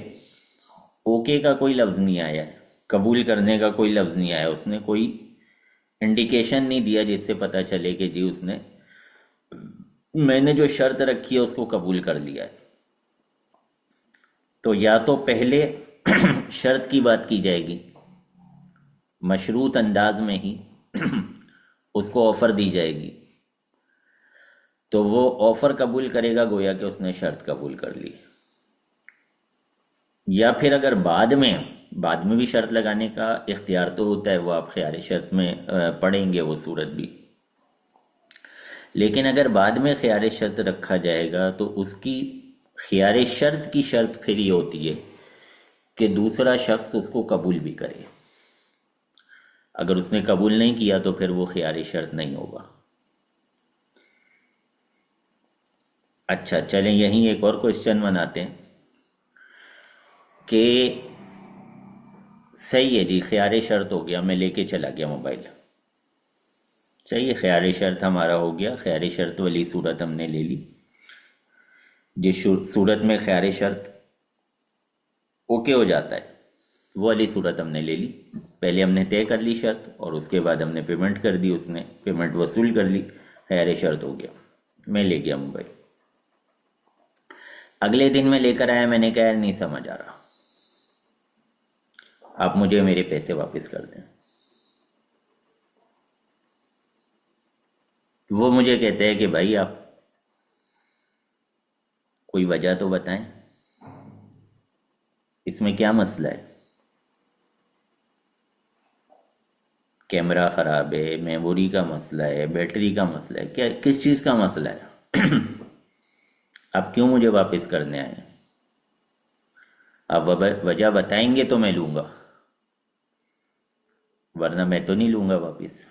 اوکے کا کوئی لفظ نہیں آیا ہے، قبول کرنے کا کوئی لفظ نہیں آیا، اس نے کوئی انڈیکیشن نہیں دیا جس سے پتہ چلے کہ جی اس نے، میں نے جو شرط رکھی ہے اس کو قبول کر لیا ہے۔ تو یا تو پہلے شرط کی بات کی جائے گی، مشروط انداز میں ہی اس کو آفر دی جائے گی، تو وہ آفر قبول کرے گا گویا کہ اس نے شرط قبول کر لی۔ یا پھر اگر بعد میں بھی شرط لگانے کا اختیار تو ہوتا ہے، وہ آپ خیار شرط میں پڑھیں گے وہ صورت بھی، لیکن اگر بعد میں خیار شرط رکھا جائے گا تو اس کی خیار شرط کی شرط پھر یہ ہوتی ہے کہ دوسرا شخص اس کو قبول بھی کرے، اگر اس نے قبول نہیں کیا تو پھر وہ خیار شرط نہیں ہوگا۔ اچھا چلیں یہیں ایک اور کوشچن بناتے ہیں کہ صحیح ہے جی، خیار شرط ہو گیا، میں لے کے چلا گیا موبائل، صحیح ہے، خیار شرط ہمارا ہو گیا، خیار شرط والی صورت ہم نے لے لی، جس صورت میں خیار شرط اوکے ہو جاتا ہے وہ والی صورت ہم نے لے لی، پہلے ہم نے طے کر لی شرط اور اس کے بعد ہم نے پیمنٹ کر دی، اس نے پیمنٹ وصول کر لی، خیار شرط ہو گیا، میں لے گیا موبائل۔ اگلے دن میں لے کر آیا، میں نے کہا یار نہیں سمجھ آ رہا، آپ مجھے میرے پیسے واپس کر دیں۔ وہ مجھے کہتے ہیں کہ بھائی آپ کوئی وجہ تو بتائیں، اس میں کیا مسئلہ ہے؟ کیمرہ خراب ہے، میموری کا مسئلہ ہے، بیٹری کا مسئلہ ہے، کیا کس چیز کا مسئلہ ہے؟ آپ کیوں مجھے واپس کرنے آئے؟ آپ وجہ بتائیں گے تو میں لوں گا، ورنہ میں تو نہیں لوں گا واپس۔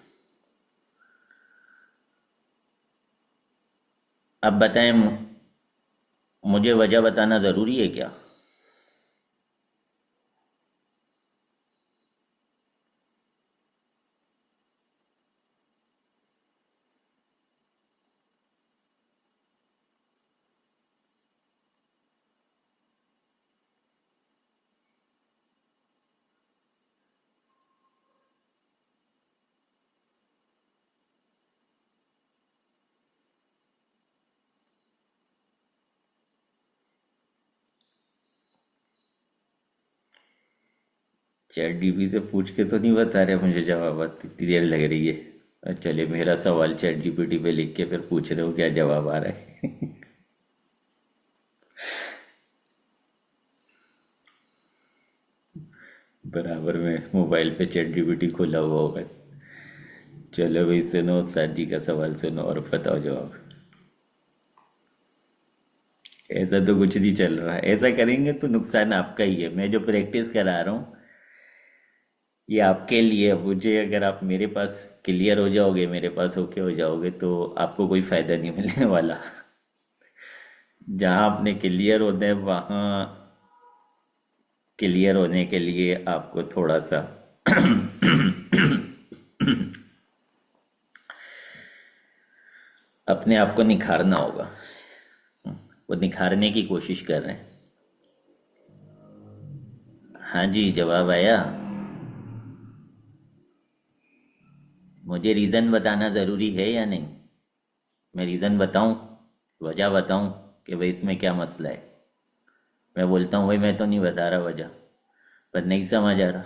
اب بتائیں، مجھے وجہ بتانا ضروری ہے کیا؟ چیٹ جی پی سے پوچھ کے تو نہیں بتا رہے مجھے جوابات، اتنی دیر لگ رہی ہے، چلے میرا سوال چیٹ جی پی ٹی پہ لکھ کے پھر پوچھ رہے ہو کیا جواب آ رہا ہے؟ برابر میں موبائل پہ چیٹ جی پی ٹی کھولا ہوا ہوگا، چلو بھائی سنو سر جی کا سوال سنو اور بتاؤ جواب۔ ایسا تو کچھ نہیں چل رہا، ایسا کریں گے تو نقصان آپ کا ہی ہے، میں جو پریکٹس کرا رہا ہوں یہ آپ کے لیے، مجھے اگر آپ میرے پاس کلیئر ہو جاؤ گے، میرے پاس اوکے ہو جاؤ گے تو آپ کو کوئی فائدہ نہیں ملنے والا، جہاں آپ نے کلیئر ہونا ہے وہاں کلیئر ہونے کے لیے آپ کو تھوڑا سا اپنے آپ کو نکھارنا ہوگا، وہ نکھارنے کی کوشش کر رہے ہیں۔ ہاں جی جواب آیا؟ مجھے ریزن بتانا ضروری ہے یا نہیں؟ میں ریزن بتاؤں، وجہ بتاؤں کہ بھئی اس میں کیا مسئلہ ہے؟ میں بولتا ہوں بھائی میں تو نہیں بتا رہا وجہ، پر نہیں سمجھ آ رہا۔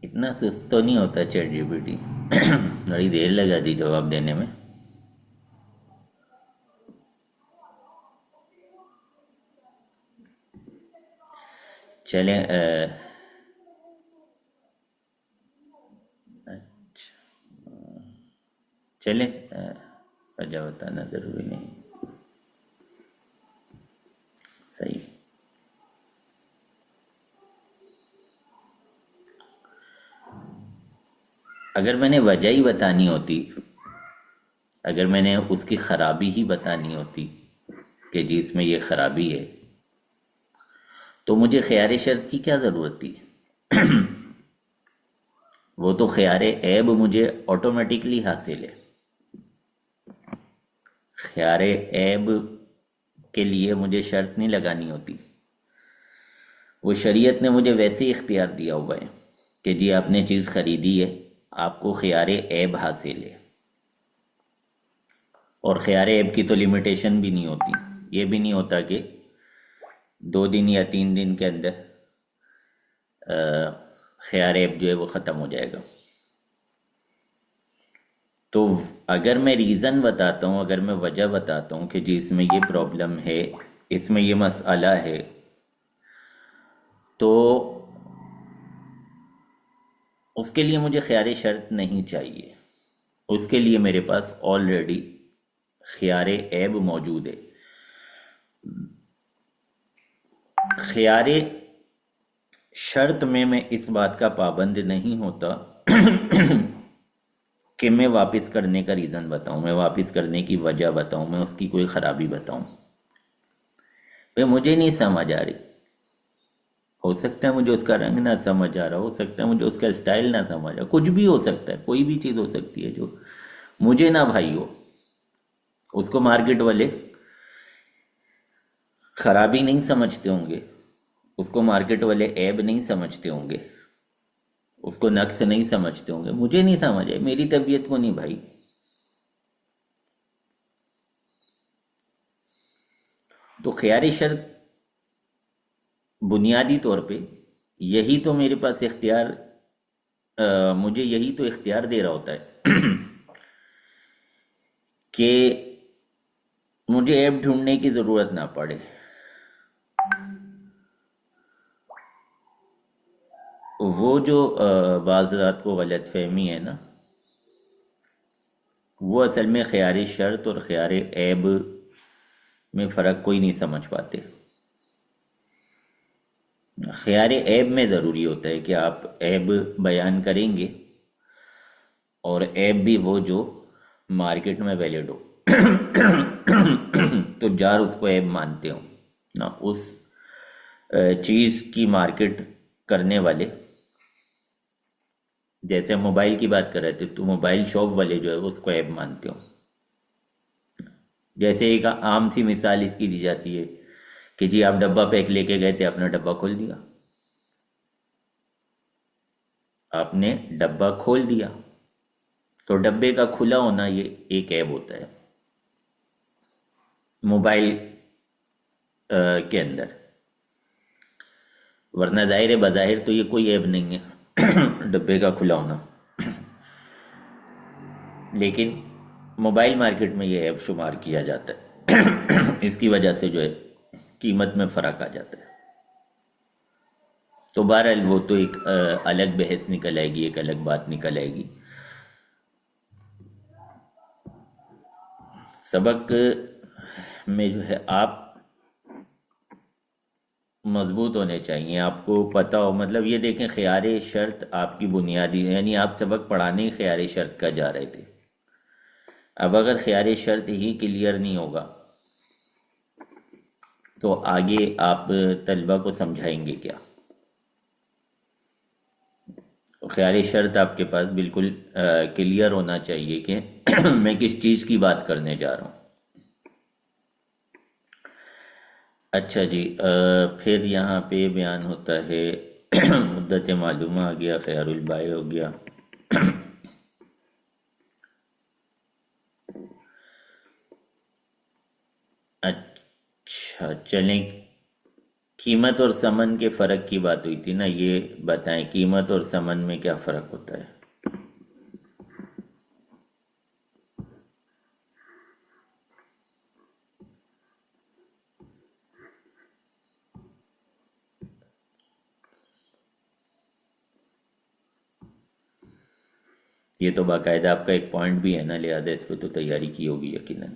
اتنا سست تو نہیں ہوتا چیٹ جی پی ٹی، بڑی دیر لگا دی جواب دینے میں. چلیں اچھا چلیں وجہ بتانا ضروری نہیں. صحیح. اگر میں نے وجہ ہی بتانی ہوتی، اگر میں نے اس کی خرابی ہی بتانی ہوتی کہ جی اس میں یہ خرابی ہے، تو مجھے خیار شرط کی کیا ضرورت تھی؟ وہ تو خیار عیب مجھے آٹومیٹکلی حاصل ہے. خیار عیب کے لیے مجھے شرط نہیں لگانی ہوتی. وہ شریعت نے مجھے ویسے ہی اختیار دیا ہوا ہے کہ جی آپ نے چیز خریدی ہے، آپ کو خیار عیب حاصل ہے. اور خیار عیب کی تو لمیٹیشن بھی نہیں ہوتی. یہ بھی نہیں ہوتا کہ 2 دن یا 3 دن کے اندر خیار عیب جو ہے وہ ختم ہو جائے گا. تو اگر میں ریزن بتاتا ہوں، اگر میں وجہ بتاتا ہوں کہ جی اس میں یہ پرابلم ہے، اس میں یہ مسئلہ ہے، تو اس کے لیے مجھے خیار شرط نہیں چاہیے. اس کے لیے میرے پاس آلریڈی خیار عیب موجود ہے. خیار شرط میں اس بات کا پابند نہیں ہوتا کہ میں واپس کرنے کا ریزن بتاؤں، میں واپس کرنے کی وجہ بتاؤں، میں اس کی کوئی خرابی بتاؤں. مجھے نہیں سمجھ آ رہی، ہو سکتا ہے مجھے اس کا رنگ نہ سمجھ آ رہا، ہو سکتا ہے مجھے اس کا اسٹائل نہ سمجھ آ رہا، کچھ بھی ہو سکتا ہے، کوئی بھی چیز ہو سکتی ہے جو مجھے نہ بھائی ہو. اس کو مارکیٹ والے خرابی نہیں سمجھتے ہوں گے، اس کو مارکیٹ والے عیب نہیں سمجھتے ہوں گے، اس کو نقص نہیں سمجھتے ہوں گے. مجھے نہیں سمجھ آئے، میری طبیعت کو نہیں بھائی. تو خیال شرط بنیادی طور پہ یہی تو میرے پاس اختیار، مجھے یہی تو اختیار دے رہا ہوتا ہے کہ مجھے عیب ڈھونڈنے کی ضرورت نہ پڑے. وہ جو بعض رات کو غلط فہمی ہے نا، وہ اصل میں خیار شرط اور خیار عیب میں فرق کوئی نہیں سمجھ پاتے. خیار عیب میں ضروری ہوتا ہے کہ آپ عیب بیان کریں گے، اور عیب بھی وہ جو مارکیٹ میں ویلڈ ہو، تو جار اس کو عیب مانتے ہوں نا. اس چیز کی مارکیٹ کرنے والے، جیسے ہم موبائل کی بات کر رہے تھے، تو موبائل شاپ والے جو ہے اس کو عیب مانتے ہوں. جیسے ایک عام سی مثال اس کی دی جاتی ہے کہ جی آپ ڈبہ پیک لے کے گئے تھے، آپ نے ڈبہ کھول دیا، آپ نے ڈبہ کھول دیا، تو ڈبے کا کھلا ہونا یہ ایک عیب ہوتا ہے موبائل کے اندر. ورنہ ظاہر بظاہر تو یہ کوئی عیب نہیں ہے ڈبے کا کھلا ہونا، لیکن موبائل مارکیٹ میں یہ عیب شمار کیا جاتا ہے. اس کی وجہ سے جو ہے قیمت میں فرق آ جاتا ہے. تو بہرحال وہ تو ایک الگ بحث نکل آئے گی، ایک الگ بات نکل آئے گی. سبق میں جو ہے آپ مضبوط ہونے چاہیے، آپ کو پتہ ہو. مطلب یہ دیکھیں، خیار شرط آپ کی بنیادی، یعنی آپ سبق پڑھانے ہی خیار شرط کا جا رہے تھے. اب اگر خیار شرط ہی کلیئر نہیں ہوگا تو آگے آپ طلبہ کو سمجھائیں گے کیا؟ خیال شرط آپ کے پاس بالکل کلیئر ہونا چاہیے کہ میں کس چیز کی بات کرنے جا رہا ہوں. اچھا جی، پھر یہاں پہ بیان ہوتا ہے مدت معلومہ آ گیا، خیار البائع ہو گیا. اچھا چلیں، قیمت اور ثمن کے فرق کی بات ہوئی تھی نا، یہ بتائیں قیمت اور ثمن میں کیا فرق ہوتا ہے؟ یہ تو باقاعدہ آپ کا ایک پوائنٹ بھی ہے نا، لہٰذا اس پہ تو تیاری کی ہوگی یقیناً۔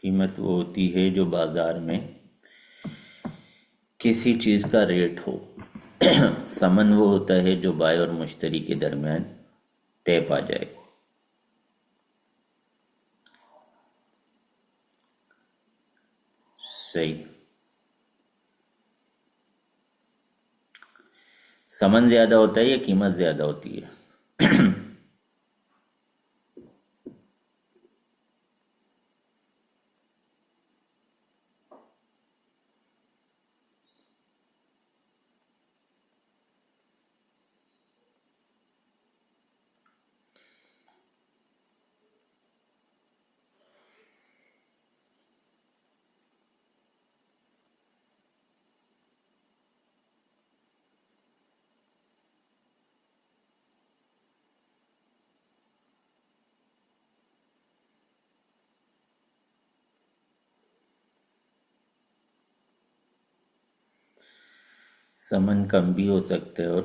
قیمت وہ ہوتی ہے جو بازار میں کسی چیز کا ریٹ ہو۔ ثمن وہ ہوتا ہے جو بائع اور مشتری کے درمیان طے پا جائے۔ صحیح۔ ثمن زیادہ ہوتا ہے یا قیمت زیادہ ہوتی ہے؟ ثمن کم بھی ہو سکتا ہے اور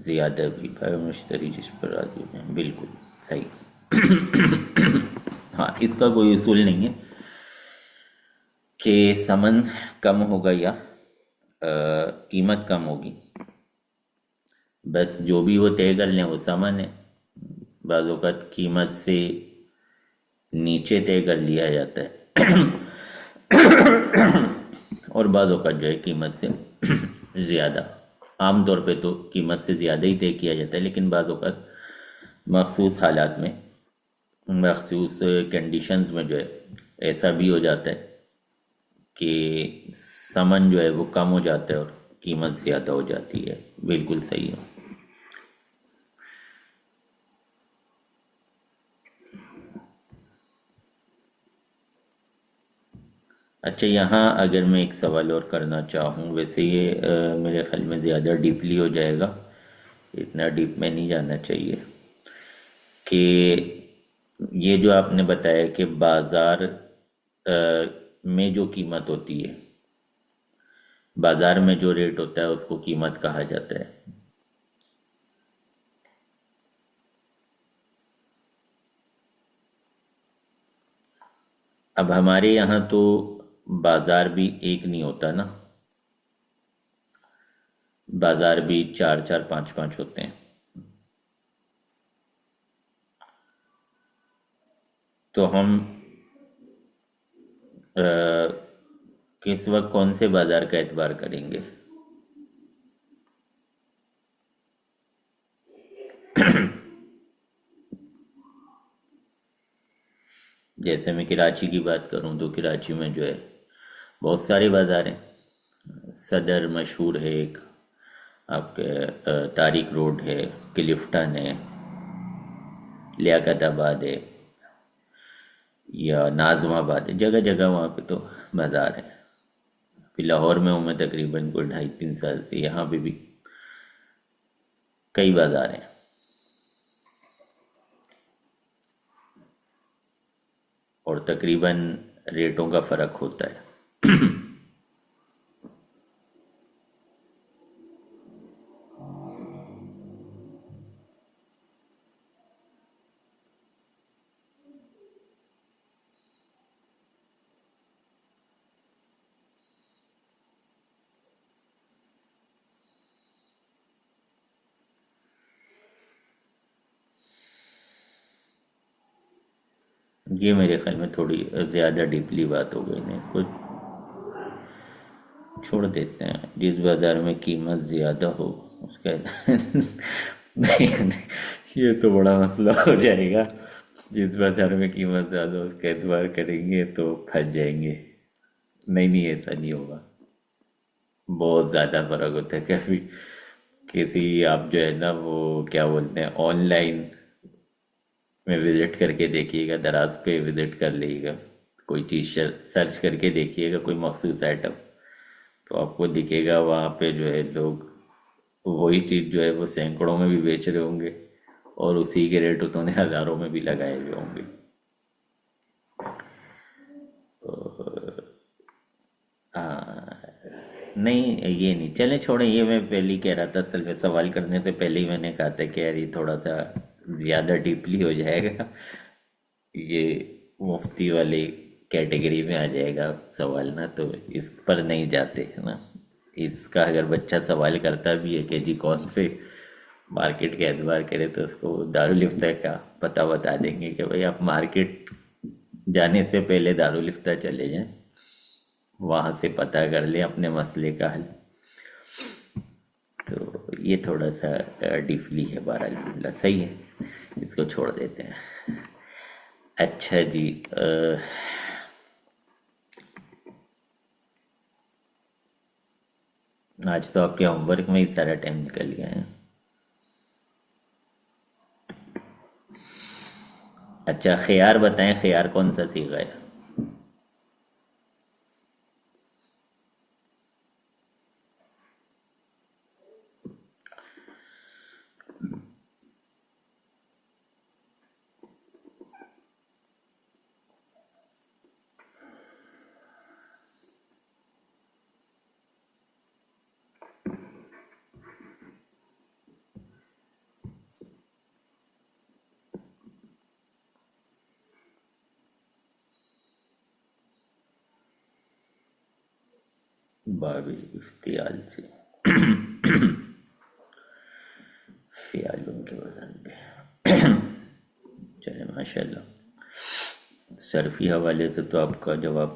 زیادہ بھی، بھائی مشتری جس پر راضی ہو جائیں، بالکل صحیح۔ ہاں، اس کا کوئی اصول نہیں ہے کہ ثمن کم ہوگا یا قیمت کم ہوگی، بس جو بھی وہ طے کر لیں وہ ثمن ہے۔ بعض اوقات قیمت سے نیچے طے کر لیا جاتا ہے، اور بعض اوقات جو ہے قیمت سے زیادہ۔ عام طور پہ تو قیمت سے زیادہ ہی طے کیا جاتا ہے، لیکن بعض اوقات مخصوص حالات میں، مخصوص کنڈیشنز میں جو ہے ایسا بھی ہو جاتا ہے کہ ثمن جو ہے وہ کم ہو جاتا ہے اور قیمت زیادہ ہو جاتی ہے۔ بالکل صحیح ہے۔ اچھا، یہاں اگر میں ایک سوال اور کرنا چاہوں، ویسے یہ میرے خیال میں زیادہ ڈیپلی ہو جائے گا، اتنا ڈیپ میں نہیں جانا چاہیے، کہ یہ جو آپ نے بتایا کہ بازار میں جو قیمت ہوتی ہے، بازار میں جو ریٹ ہوتا ہے اس کو قیمت کہا جاتا ہے۔ اب ہمارے یہاں تو بازار بھی ایک نہیں ہوتا نا، بازار بھی چار چار پانچ پانچ ہوتے ہیں۔ تو ہم کس وقت کون سے بازار کا اعتبار کریں گے؟ جیسے میں کراچی کی بات کروں تو کراچی میں جو ہے بہت سارے بازار ہیں۔ صدر مشہور ہے، ایک آپ کے تاریخ روڈ ہے، کلفٹن ہے، لیاقت آباد ہے، یا ناظم آباد ہے، جگہ جگہ وہاں پہ تو بازار ہے۔ پھر لاہور میں ہوں میں تقریباً کوئی 2.5-3 سال سے، یہاں پہ بھی کئی بازار ہیں، اور تقریباً ریٹوں کا فرق ہوتا ہے۔ یہ میرے خیال میں تھوڑی زیادہ ڈیپلی بات ہو گئی نا، اس کو چھوڑ دیتے ہیں۔ جس بازار میں قیمت زیادہ ہو اس کا یہ تو بڑا مسئلہ ہو جائے گا۔ جس بازار میں قیمت زیادہ اس کا اعتبار کریں گے تو پھنس جائیں گے. نہیں نہیں، ایسا نہیں ہوگا. بہت زیادہ فرق ہوتا ہے. کبھی کسی آپ جو ہے نا وہ کیا بولتے ہیں آن لائن میں وزٹ کر کے دیکھیے گا، دراز پہ وزٹ کر لیجیے گا، کوئی چیز سرچ کر کے دیکھیے گا، کوئی مخصوص آئٹم، تو آپ کو دکھے گا وہاں پہ جو ہے لوگ وہی چیز جو ہے وہ سینکڑوں میں بھی بیچ رہے ہوں گے، اور اسی کے ریٹ انہوں نے ہزاروں میں بھی لگائے ہوئے ہوں گے. ہاں نہیں یہ نہیں، چلیں چھوڑیں، یہ میں پہلے ہی کہہ رہا تھا، اصل میں سوال کرنے سے پہلے ہی میں نے کہا تھا کہ یار یہ تھوڑا سا زیادہ ڈیپلی ہو جائے گا، یہ مفتی والی کیٹیگری میں آ جائے گا سوال نا، تو اس پر نہیں جاتے ہے نا. اس کا اگر بچہ سوال کرتا بھی ہے کہ جی کون سے مارکیٹ کا اعتبار کرے، تو اس کو دارالفتہ کا پتہ بتا دیں گے کہ بھائی آپ مارکیٹ جانے سے پہلے دارالفتہ چلے جائیں، وہاں سے پتہ کر لیں اپنے مسئلے کا حل. تو یہ تھوڑا سا ڈیپلی ہے. بہرحال صحیح ہے، اس کو چھوڑ دیتے ہیں. اچھا جی، آج تو آپ کے ہوم ورک میں ہی سارا ٹائم نکل گیا ہے. اچھا خیار بتائیں، خیار کون سا صیغہ ہے؟ باب افتیال سے فیال ان کے وزن پہ. چلے ماشاء اللہ، صرفی حوالے سے تو آپ کا جواب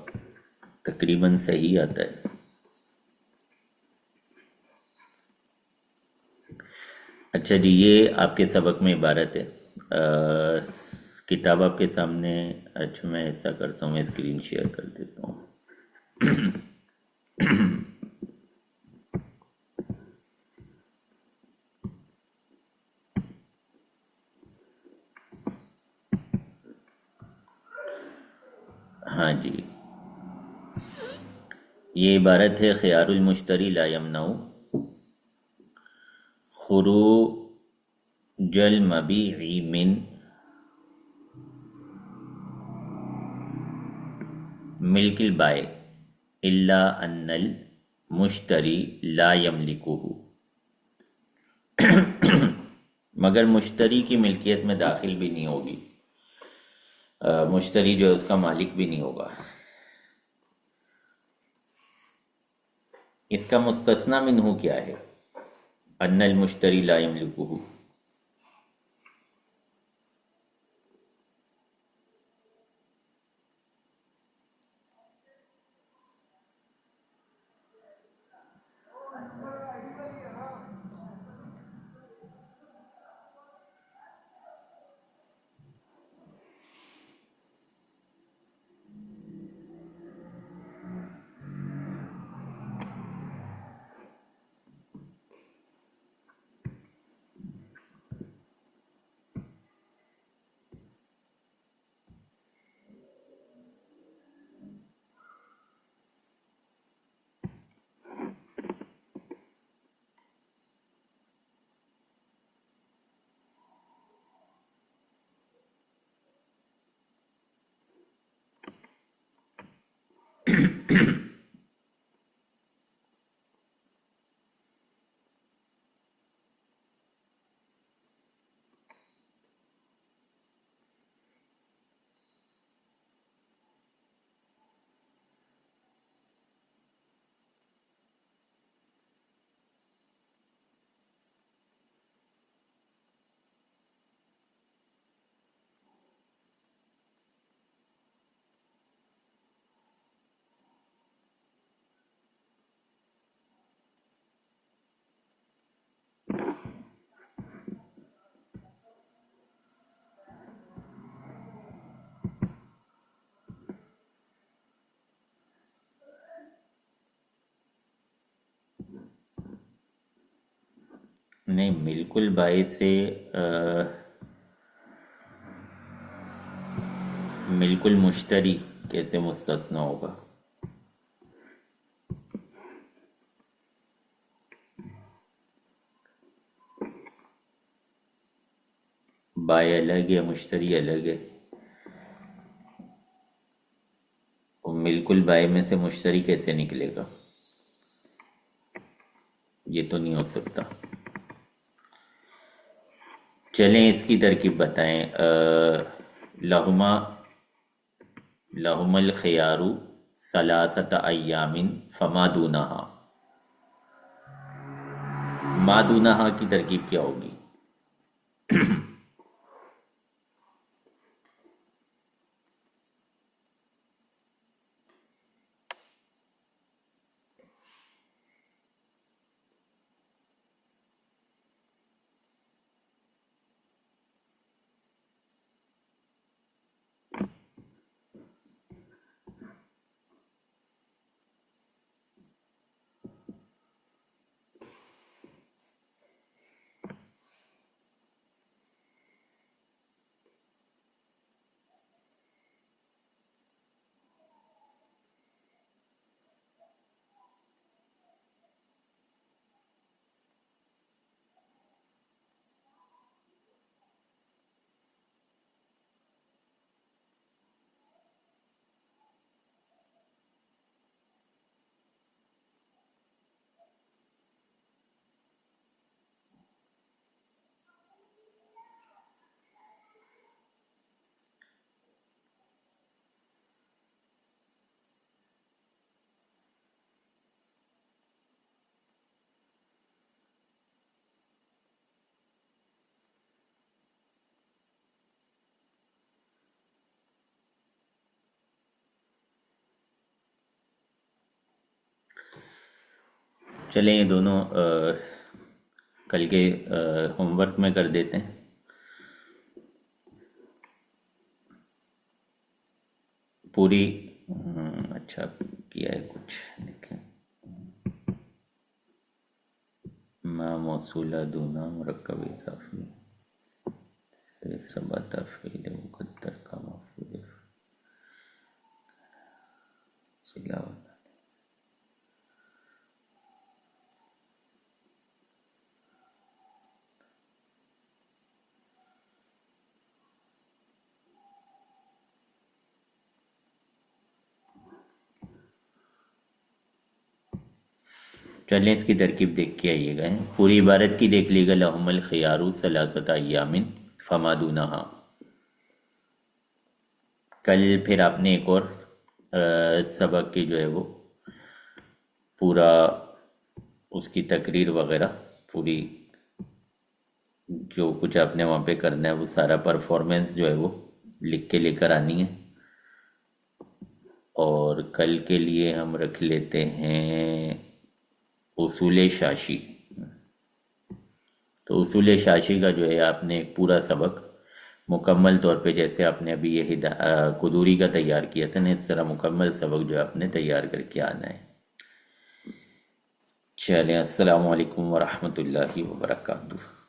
تقریباً صحیح آتا ہے. اچھا جی، یہ آپ کے سبق میں عبارت ہے. کتاب آپ کے سامنے. اچھا میں ایسا کرتا ہوں، میں اسکرین شیئر کر دیتا ہوں. ہاں جی، یہ عبارت ہے: خیار المشتری لا یمنع خروج المبیع من ملک البائع الا ان المشتری لا یملکہ، مگر مشتری کی ملکیت میں داخل بھی نہیں ہوگی، مشتری جو اس کا مالک بھی نہیں ہوگا. اس کا مستثنی منہ کیا ہے؟ ان المشتری لا یملکہ. نہیں، بالکل بھائی سے بالکل مشتری کیسے مستثنی ہوگا؟ بائی الگ ہے، مشتری الگ ہے، بالکل بائی میں سے مشتری کیسے نکلے گا؟ یہ تو نہیں ہو سکتا۔ چلیں اس کی ترکیب بتائیں۔ لہما لہم الخیار ثلاثت ایام فما دونہا، ما دونہا کی ترکیب کیا ہوگی؟ چلیں یہ دونوں کل کے ہوم ورک میں کر دیتے ہیں۔ پوری اچھا کیا ہے کچھ، دیکھیں۔ ما موصولہ دونا مرکب اضافی سے ثبت فعل مقدر کا مفعول صلہ ہوتا۔ چلیں اس کی ترکیب دیکھ کے آئیے گا۔ پوری عبارت کی دیکھ لیے گا۔ لہم الخیار ثلاثت ایام فما دونہا۔ کل پھر آپ نے ایک اور سبق کی جو ہے وہ پورا اس کی تقریر وغیرہ، پوری جو کچھ آپ نے وہاں پہ کرنا ہے وہ سارا پرفارمنس جو ہے وہ لکھ کے لے کر آنی ہے۔ اور کل کے لیے ہم رکھ لیتے ہیں اصول شاشی۔ تو اصول شاشی کا جو ہے آپ نے پورا سبق مکمل طور پہ، جیسے آپ نے ابھی یہ قدوری کا تیار کیا تھا نا، اس طرح مکمل سبق جو آپ نے تیار کر کے آنا ہے۔ چلیں، السلام علیکم ورحمۃ اللہ وبرکاتہ۔